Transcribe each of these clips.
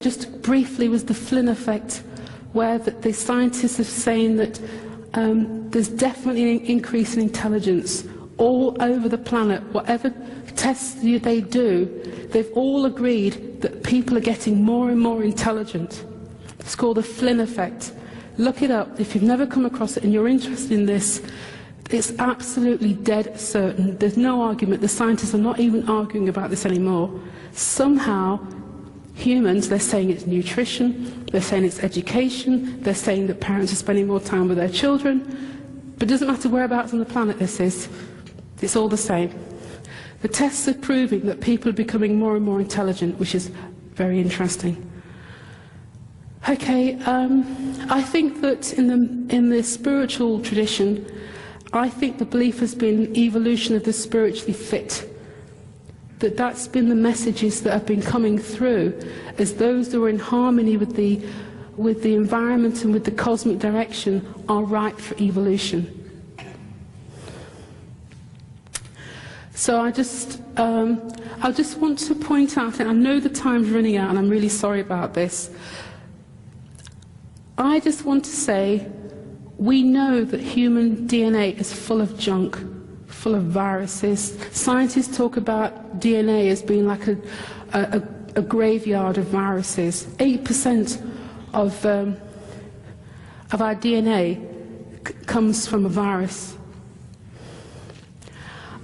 just briefly was the Flynn effect, where the scientists are saying that there's definitely an increase in intelligence all over the planet. Whatever tests they do, they've all agreed that people are getting more and more intelligent. It's called the Flynn effect. Look it up. If you've never come across it and you're interested in this, it's absolutely dead certain. There's no argument. The scientists are not even arguing about this anymore. Somehow, humans, they're saying it's nutrition, they're saying it's education, they're saying that parents are spending more time with their children, but it doesn't matter whereabouts on the planet this is, it's all the same. The tests are proving that people are becoming more and more intelligent, which is very interesting. Okay, I think that in the spiritual tradition, I think the belief has been evolution of the spiritually fit. That's been the messages that have been coming through as those who are in harmony with the environment and with the cosmic direction are ripe for evolution. So I just want to point out, and I know the time's running out and I'm really sorry about this, I just want to say we know that human DNA is full of junk, full of viruses. Scientists talk about DNA as being like a graveyard of viruses. 8% of our DNA comes from a virus.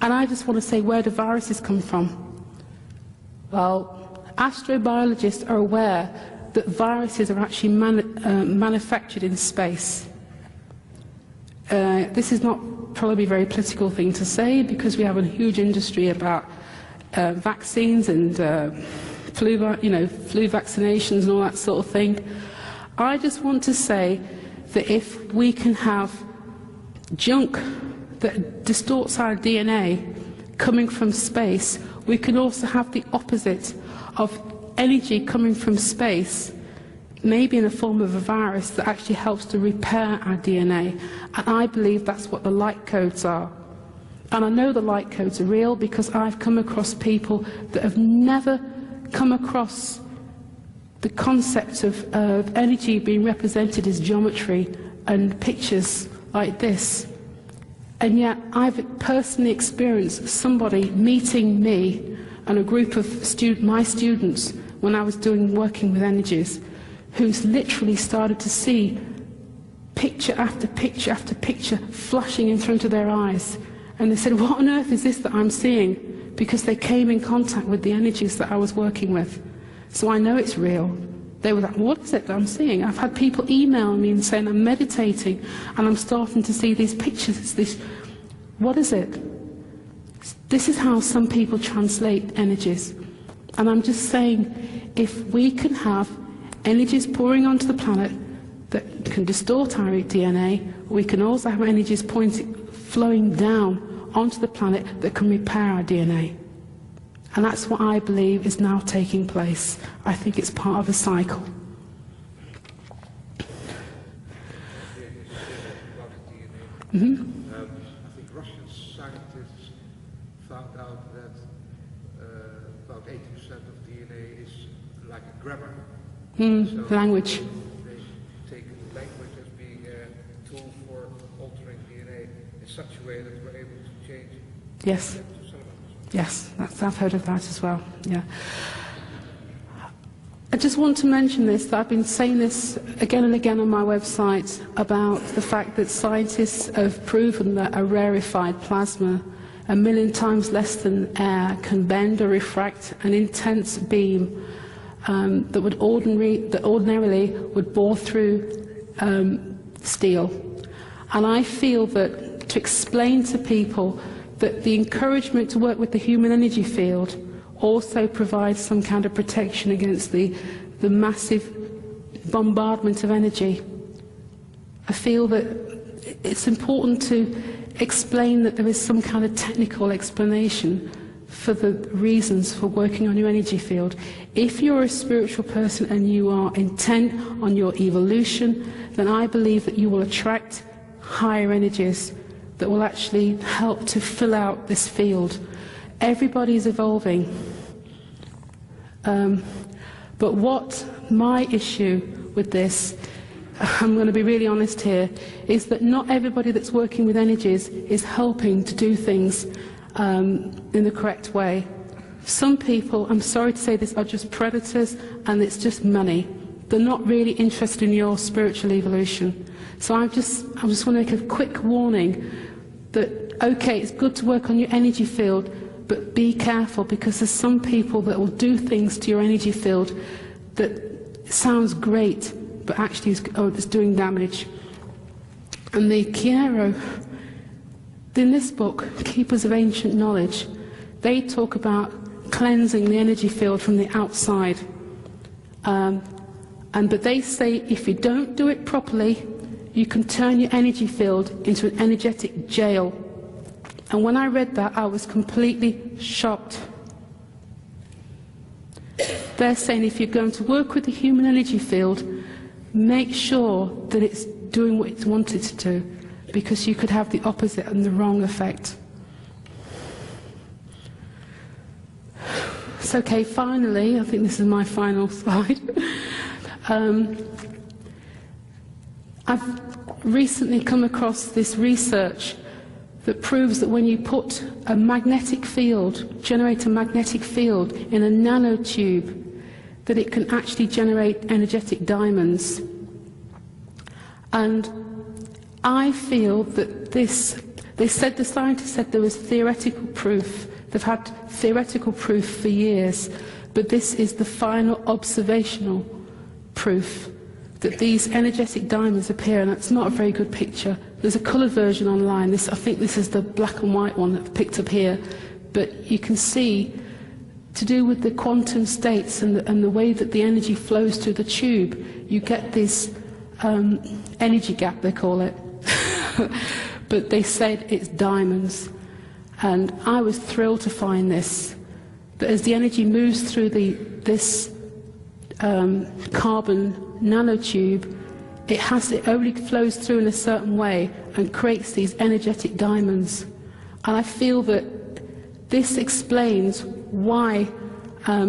And I just want to say, where do viruses come from? Well, astrobiologists are aware that viruses are actually manufactured in space. This is not probably a very political thing to say because we have a huge industry about vaccines and flu vaccinations and all that sort of thing. I just want to say that if we can have junk that distorts our DNA coming from space, we can also have the opposite of energy coming from space, maybe in the form of a virus that actually helps to repair our DNA. And I believe that's what the light codes are. And I know the light codes are real because I've come across people that have never come across the concept of energy being represented as geometry and pictures like this. And yet I've personally experienced somebody meeting me and a group of my students when I was working with energies, who's literally started to see picture after picture after picture flashing in front of their eyes. And they said, what on earth is this that I'm seeing? Because they came in contact with the energies that I was working with. So I know it's real. They were like, what is it that I'm seeing? I've had people email me and saying I'm meditating and I'm starting to see these pictures. What is it? This is how some people translate energies. And I'm just saying, if we can have energies pouring onto the planet that can distort our DNA, we can also have energies flowing down onto the planet that can repair our DNA. And that's what I believe is now taking place. I think it's part of a cycle. I think Russian scientists found out that about 80% of DNA is like a grammar. So language. They take language as being a tool for altering DNA in such a way that we're able to change. Yes. Yes, I've heard of that as well. Yeah. I just want to mention this, that I've been saying this again and again on my website about the fact that scientists have proven that a rarefied plasma, 1 million times less than air, can bend or refract an intense beam that ordinarily would bore through steel. And I feel that to explain to people that the encouragement to work with the human energy field also provides some kind of protection against the massive bombardment of energy. I feel that it's important to explain that there is some kind of technical explanation for the reasons for working on your energy field. If you're a spiritual person and you are intent on your evolution, then I believe that you will attract higher energies that will actually help to fill out this field. Everybody is evolving. But what my issue with this. I'm going to be really honest here, is that not everybody that's working with energies is helping to do things in the correct way. Some people, I'm sorry to say this, are just predators, and it's just money. They're not really interested in your spiritual evolution. So I just want to make a quick warning that, okay, it's good to work on your energy field, but be careful, because there's some people that will do things to your energy field that sounds great, but actually is doing damage. And the Chiaro, in this book, Keepers of Ancient Knowledge, they talk about cleansing the energy field from the outside. But they say if you don't do it properly, you can turn your energy field into an energetic jail. And when I read that, I was completely shocked. They're saying if you're going to work with the human energy field, make sure that it's doing what it's wanted to do, because you could have the opposite and the wrong effect. So, okay, finally, I think this is my final slide. I've recently come across this research that proves that when you put a magnetic field, generate a magnetic field in a nanotube, that it can actually generate energetic diamonds. And I feel that the scientists said there was theoretical proof. They've had theoretical proof for years, but this is the final observational proof that these energetic diamonds appear, and it's not a very good picture. There's a coloured version online. I think this is the black and white one that's picked up here, but you can see, to do with the quantum states and the way that the energy flows through the tube, you get this energy gap, they call it. But they said it's diamonds. And I was thrilled to find this, that as the energy moves through this carbon nanotube, it only flows through in a certain way and creates these energetic diamonds. And I feel that this explains why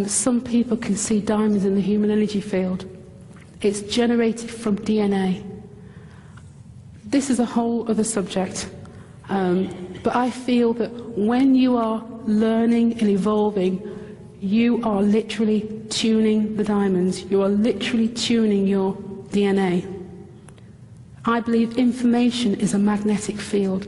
some people can see diamonds in the human energy field. It's generated from DNA. This is a whole other subject. But I feel that when you are learning and evolving, you are literally tuning the diamonds. You are literally tuning your DNA. I believe information is a magnetic field.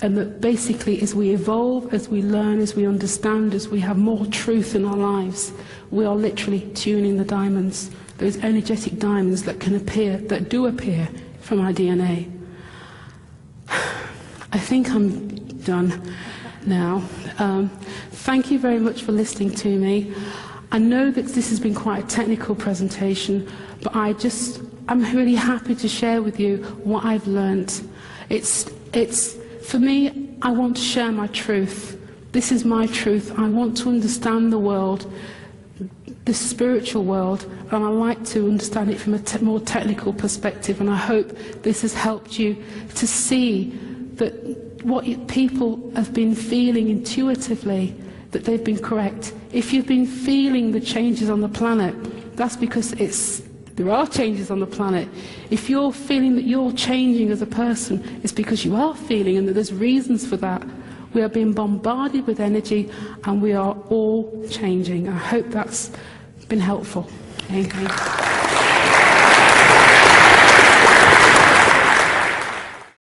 And that basically as we evolve, as we learn, as we understand, as we have more truth in our lives, we are literally tuning the diamonds. Those energetic diamonds that can appear, that do appear from our DNA. I think I'm done now. Thank you very much for listening to me. I know that this has been quite a technical presentation, but I'm really happy to share with you what I've learnt. For me, I want to share my truth. This is my truth. I want to understand the world, the spiritual world, and I like to understand it from a more technical perspective, and I hope this has helped you to see that what people have been feeling intuitively, that they've been correct. If you've been feeling the changes on the planet, that's because there are changes on the planet. If you're feeling that you're changing as a person, it's because you are feeling, and that there's reasons for that. We are being bombarded with energy, and we are all changing. I hope that's been helpful. Thank you.